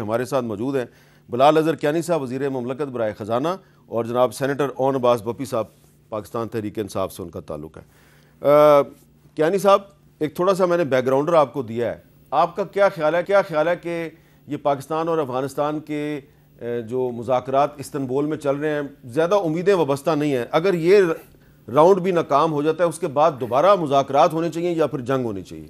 ہمارے ساتھ موجود ہیں بلال اظہر کیانی صاحب وزیر مملکت برائے خزانہ اور جناب سینیٹر اون عباس بپی صاحب پاکستان تحریک انصاف سے ان کا تعلق ہے۔ کیانی صاحب ایک تھوڑا سا میں نے بیک گراؤنڈر آپ کو دیا ہے، آپ کا کیا خیال ہے کہ یہ پاکستان اور افغانستان کے جو مذاکرات استنبول میں چل رہے ہیں زیادہ امیدیں وابستہ نہیں ہیں، اگر یہ راؤنڈ بھی ناکام ہو جاتا ہے اس کے بعد دوبارہ مذاکرات ہونے چاہیے یا پھر جنگ ہونی چاہیے؟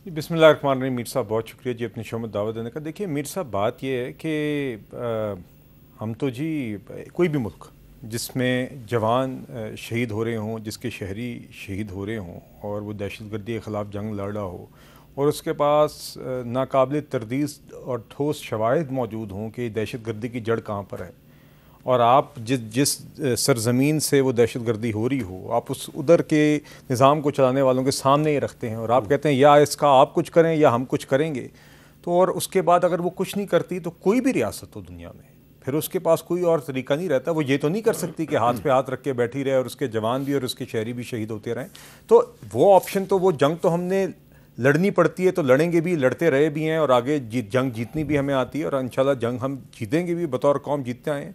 بسم اللہ الرحمن الرحیم۔ میر صاحب بہت شکریہ جی اپنی شو میں دعوت دینے کا۔ دیکھیے میر صاحب بات یہ ہے کہ ہم تو جی کوئی بھی ملک جس میں جوان شہید ہو رہے ہوں، جس کے شہری شہید ہو رہے ہوں اور وہ دہشت گردی کے خلاف جنگ لڑ رہا ہو اور اس کے پاس ناقابل تردید اور ٹھوس شواہد موجود ہوں کہ دہشت گردی کی جڑ کہاں پر ہے، اور آپ جس سرزمین سے وہ دہشت گردی ہو رہی ہو آپ اس ادھر کے نظام کو چلانے والوں کے سامنے یہ رکھتے ہیں اور آپ کہتے ہیں یا اس کا آپ کچھ کریں یا ہم کچھ کریں گے، تو اور اس کے بعد اگر وہ کچھ نہیں کرتی تو کوئی بھی ریاست ہو دنیا میں پھر اس کے پاس کوئی اور طریقہ نہیں رہتا، وہ یہ تو نہیں کر سکتی کہ ہاتھ پہ ہاتھ رکھ کے بیٹھی رہے اور اس کے جوان بھی اور اس کے شہری بھی شہید ہوتے رہیں۔ تو وہ آپشن تو وہ جنگ تو ہم نے لڑنی پڑتی ہے تو لڑیں گے بھی، لڑتے رہے بھی ہیں اور آگے جنگ جیتنی بھی ہمیں آتی ہے اور انشاءاللہ جنگ ہم جیتیں گے بھی، بطور قوم جیتتے آئے ہیں۔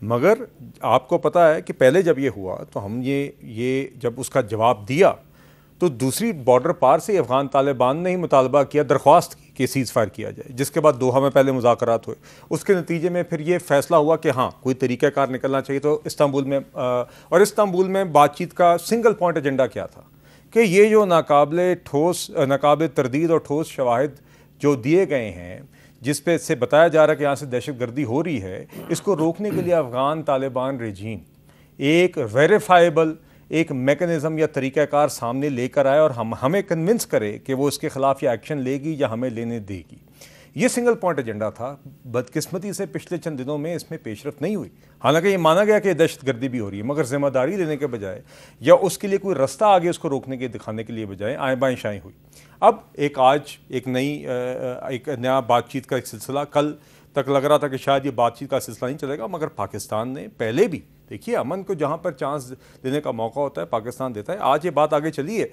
مگر آپ کو پتہ ہے کہ پہلے جب یہ ہوا تو ہم یہ جب اس کا جواب دیا تو دوسری بارڈر پار سے افغان طالبان نے ہی مطالبہ کیا، درخواست کی کہ سیز فائر کیا جائے، جس کے بعد دوحہ میں پہلے مذاکرات ہوئے، اس کے نتیجے میں پھر یہ فیصلہ ہوا کہ ہاں کوئی طریقہ کار نکلنا چاہیے۔ تو استنبول میں اور استنبول میں بات چیت کا سنگل پوائنٹ ایجنڈا کیا تھا کہ یہ جو ناقابل تردید اور ٹھوس شواہد جو دیے گئے ہیں، جس پہ سے بتایا جا رہا ہے کہ یہاں سے دہشت گردی ہو رہی ہے، اس کو روکنے کے لیے افغان طالبان رجیم ایک ویریفائیبل ایک میکنزم یا طریقہ کار سامنے لے کر آئے اور ہمیں کنونس کرے کہ وہ اس کے خلاف یہ ایکشن لے گی یا ہمیں لینے دے گی۔ یہ سنگل پوائنٹ ایجنڈا تھا۔ بدقسمتی سے پچھلے چند دنوں میں اس میں پیش رفت نہیں ہوئی، حالانکہ یہ مانا گیا کہ دہشت گردی بھی ہو رہی ہے، مگر ذمہ داری لینے کے بجائے یا اس کے لیے کوئی رستہ آگے اس کو روکنے کے دکھانے کے لیے بجائے آئیں بائیں شائیں ہوئی۔ اب ایک نیا بات چیت کا ایک سلسلہ، کل تک لگ رہا تھا کہ شاید یہ بات چیت کا سلسلہ نہیں چلے گا، مگر پاکستان نے پہلے بھی دیکھیے امن کو جہاں پر چانس دینے کا موقع ہوتا ہے پاکستان دیتا ہے۔ آج یہ بات آگے چلی ہے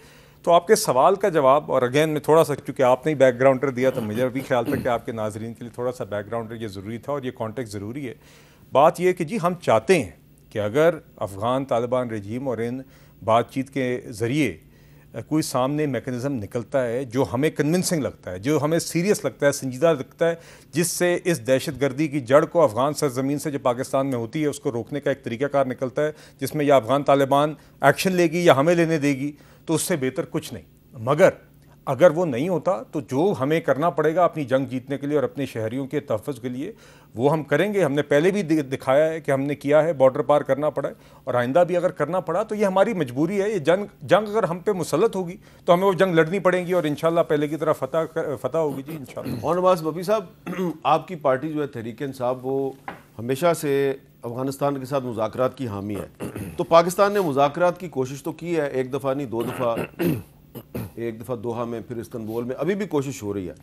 تو آپ کے سوال کا جواب، اور اگین میں تھوڑا سا چونکہ آپ نے ہی بیک گراؤنڈر دیا تو مجھے بھی خیال تھا کہ آپ کے ناظرین کے لیے تھوڑا سا بیک گراؤنڈر یہ ضروری تھا اور یہ کانٹیکٹ ضروری ہے۔ بات یہ ہے کہ جی ہم چاہتے ہیں کہ اگر افغان طالبان رجیم اور ان بات چیت کے ذریعے کوئی سامنے میکنزم نکلتا ہے جو ہمیں کنونسنگ لگتا ہے، جو ہمیں سیریس لگتا ہے، سنجیدہ لگتا ہے، جس سے اس دہشت گردی کی جڑ کو افغان سرزمین سے جو پاکستان میں ہوتی ہے اس کو روکنے کا ایک طریقہ کار نکلتا ہے، جس میں یا افغان طالبان ایکشن لے گی یا ہمیں لینے دے گی، تو اس سے بہتر کچھ نہیں۔ مگر اگر وہ نہیں ہوتا تو جو ہمیں کرنا پڑے گا اپنی جنگ جیتنے کے لیے اور اپنے شہریوں کے تحفظ کے لیے وہ ہم کریں گے۔ ہم نے پہلے بھی دکھایا ہے کہ ہم نے کیا ہے، بارڈر پار کرنا پڑا ہے اور آئندہ بھی اگر کرنا پڑا تو یہ ہماری مجبوری ہے۔ یہ جنگ اگر ہم پہ مسلط ہوگی تو ہمیں وہ جنگ لڑنی پڑے گی اور انشاءاللہ پہلے کی طرح فتح ہوگی جی انشاءاللہ۔ اون عباس بپی صاحب، آپ کی پارٹی جو ہے تحریک انصاف وہ ہمیشہ سے افغانستان کے ساتھ مذاکرات کی حامی ہے، تو پاکستان نے مذاکرات کی کوشش تو کی ہے، ایک دفعہ نہیں، ایک دفعہ دوحہ میں، پھر استنبول میں، ابھی بھی کوشش ہو رہی ہے۔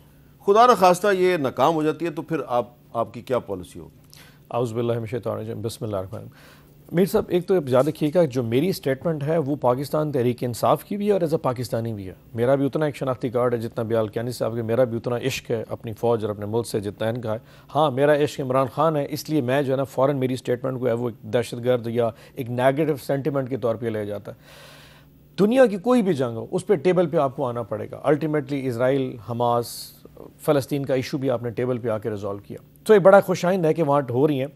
خدا نخواستہ یہ ناکام ہو جاتی ہے تو پھر آپ کی کیا پالیسی ہوگی؟ اعوذ باللہ من الشیطان الرجیم، بسم اللہ الرحمن الرحیم۔ میر صاحب ایک تو یاد رکھیے گا جو میری سٹیٹمنٹ ہے وہ پاکستان تحریک انصاف کی بھی ہے اور ایز اے پاکستانی بھی ہے۔ میرا بھی اتنا ایک شناختی کارڈ ہے جتنا بیال کیانی صاحب کے، میرا بھی اتنا عشق ہے اپنی فوج اور اپنے ملک سے جتنا ان کا ہے۔ ہاں میرا عشق عمران خان ہے، اس لیے میں جو ہے نا فوراً میری سٹیٹمنٹ کو ہے وہ ایک دہشت گرد یا ایک نیگیٹو سینٹیمنٹ کے طور پہ لے جاتا ہے۔ دنیا کی کوئی بھی جنگ ہو اس پہ ٹیبل پہ آپ کو آنا پڑے گا۔ الٹیمیٹلی اسرائیل، حماس، فلسطین کا ایشو بھی آپ نے ٹیبل پہ آ کے ریزالو کیا، تو یہ بڑا خوش آئند ہے کہ وہاں ہو رہی ہیں۔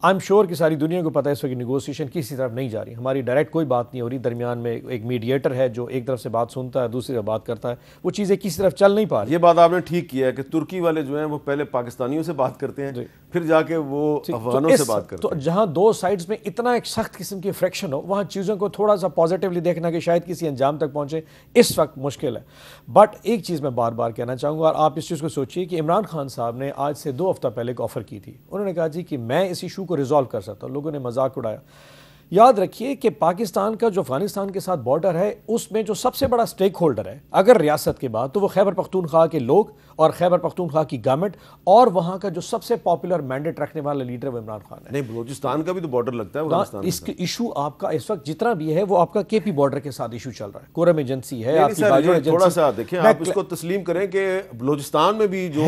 آئی ایم شیور کہ ساری دنیا کو پتہ ہے اس وقت نیگوسیشن کسی طرف نہیں جا رہی، ہماری ڈائریکٹ کوئی بات نہیں ہو رہی، درمیان میں ایک میڈیٹر ہے جو ایک طرف سے بات سنتا ہے دوسری طرف بات کرتا ہے، وہ چیزیں کسی طرف چل نہیں پا رہی۔ یہ بات آپ نے ٹھیک کیا ہے کہ ترکی والے جو ہیں وہ پہلے پاکستانیوں سے بات کرتے ہیں پھر جا کے وہ افغانوں سے بات کرتے ہیں۔ تو جہاں دو سائڈز میں اتنا ایک سخت قسم کی فریکشن ہو وہاں چیزوں کو تھوڑا سا پازیٹیولی دیکھنا کہ شاید کسی انجام تک پہنچے اس وقت مشکل ہے۔ بٹ ایک چیز میں بار بار کہنا چاہوں گا، اور آپ اس چیز کو سوچیے کہ عمران خان صاحب نے آج سے 2 ہفتہ پہلے ایک آفر کی تھی، انہوں نے کہا جی کہ میں اس ایشو کو ریزالو کر سکتا ہوں، لوگوں نے مذاق اڑایا۔ یاد رکھیے کہ پاکستان کا جو افغانستان کے ساتھ بارڈر ہے اس میں جو سب سے بڑا سٹیک ہولڈر ہے اگر ریاست کے بعد تو وہ خیبر پختونخوا کے لوگ اور خیبر پختونخوا کی گورنمنٹ اور وہاں کا جو سب سے پاپولر مینڈیٹ رکھنے والا لیڈر وہ عمران خان ہے. نہیں بلوچستان کا بھی تو بارڈر لگتا ہے افغانستان اس کے ایشو آپ کا اس وقت جتنا بھی ہے وہ آپ کا کے پی بارڈر کے ساتھ ایشو چل رہا ہے. کورم ایجنسی ہے آپ کی باجوڑ ایجنسی. تھوڑا سا دیکھیں آپ اس کو تسلیم کریں کہ بلوچستان میں بھی جو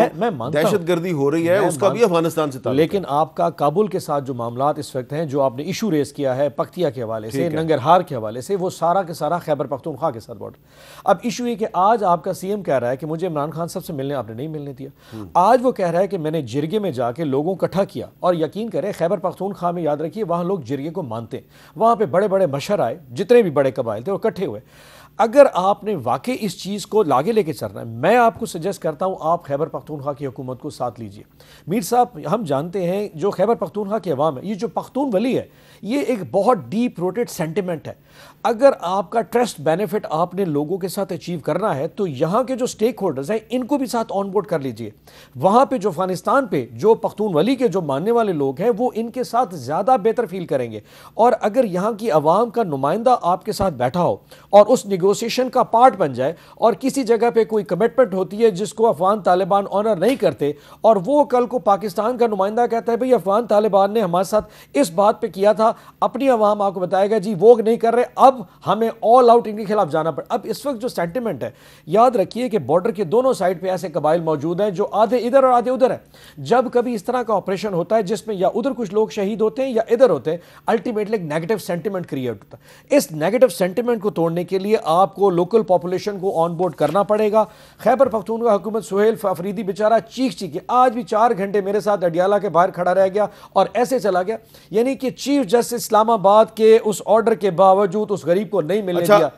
دہشت گردی ہو رہی ہے اس کا بھی افغانستان سے تعلق ہے, لیکن آپ کا کابل کے ساتھ جو معاملات اس وقت ہیں جو آپ نے ایشو ریز کیا ہے پکتیا کے حوالے سے ننگرہار کے حوالے سے وہ سارا کے سارا خیبر پختونخوا کے ساتھ بارڈر. اب ایشو یہ کہ آج آپ کا سی ایم کہہ رہا ہے کہ مجھے عمران خان صاحب سے ملنے آپ نے نہیں ملنے دیا. آج وہ کہہ رہا ہے کہ میں نے جرگے میں جا کے لوگوں کو اکٹھا کیا اور یقین کریں خیبر پختونخوا میں یاد رکھیے وہاں لوگ جرگے کو مانتے ہیں. وہاں پہ بڑے بڑے مشر آئے جتنے بھی بڑے قبائل تھے وہ اکٹھے ہوئے. اگر آپ نے واقعی اس چیز کو آگے لے کے چلنا ہے میں آپ کو سجیسٹ کرتا ہوں آپ خیبر پختونخوا کی حکومت کو ساتھ لیجئے. میر صاحب ہم جانتے ہیں جو خیبر پختونخوا کے عوام ہے یہ جو پختون ولی ہے یہ ایک بہت ڈیپ روٹڈ سینٹیمنٹ ہے. اگر آپ کا ٹرسٹ بینیفٹ آپ نے لوگوں کے ساتھ اچیو کرنا ہے تو یہاں کے جو سٹیک ہولڈرز ہیں ان کو بھی ساتھ آن بورڈ کر لیجئے. وہاں پہ جو افغانستان پہ جو پختون ولی کے جو ماننے والے لوگ ہیں وہ ان کے ساتھ زیادہ بہتر فیل کریں گے. اور اگر یہاں کی عوام کا نمائندہ آپ کے ساتھ بیٹھا ہو اور اس نیگوسیشن کا پارٹ بن جائے اور کسی جگہ پہ کوئی کمٹمنٹ ہوتی ہے جس کو افغان طالبان آنر نہیں کرتے اور وہ کل کو پاکستان کا نمائندہ کہتا ہے بھئی افغان طالبان نے ہمارے ساتھ اس بات پہ کیا تھا, اپنی عوام آپ کو بتائے گا جی وہ نہیں کر رہے اب ہمیں آل آؤٹ ان کے خلاف جانا پڑے. اب اس وقت جو سینٹیمنٹ ہے یاد رکھیے کہ بارڈر کے دونوں سائڈ پہ ایسے قبائل موجود ہیں جو آدھے ادھر اور آدھے ادھر ہیں. جب کبھی اس طرح کا آپریشن ہوتا ہے جس میں یا ادھر کچھ لوگ شہید ہوتے ہیں یا ادھر ہوتے ہیں الٹیمیٹلی ایک نیگیٹو سینٹیمنٹ کریٹ ہوتا ہے. اس نیگیٹو سینٹیمنٹ کو توڑنے کے لیے آپ کو لوکل پاپولیشن کو آن بورڈ کرنا پڑے گا. خیبر پختونخوا حکومت سہیل افریدی بیچارہ چیخ کے آج بھی 4 گھنٹے میرے ساتھ اڈیالہ کے باہر کھڑا رہ گیا اور ایسے چلا گیا, یعنی کہ چیف جسٹس اسلام آباد کے اس آرڈر کے باوجود اس غریب کو نہیں ملنے دیا.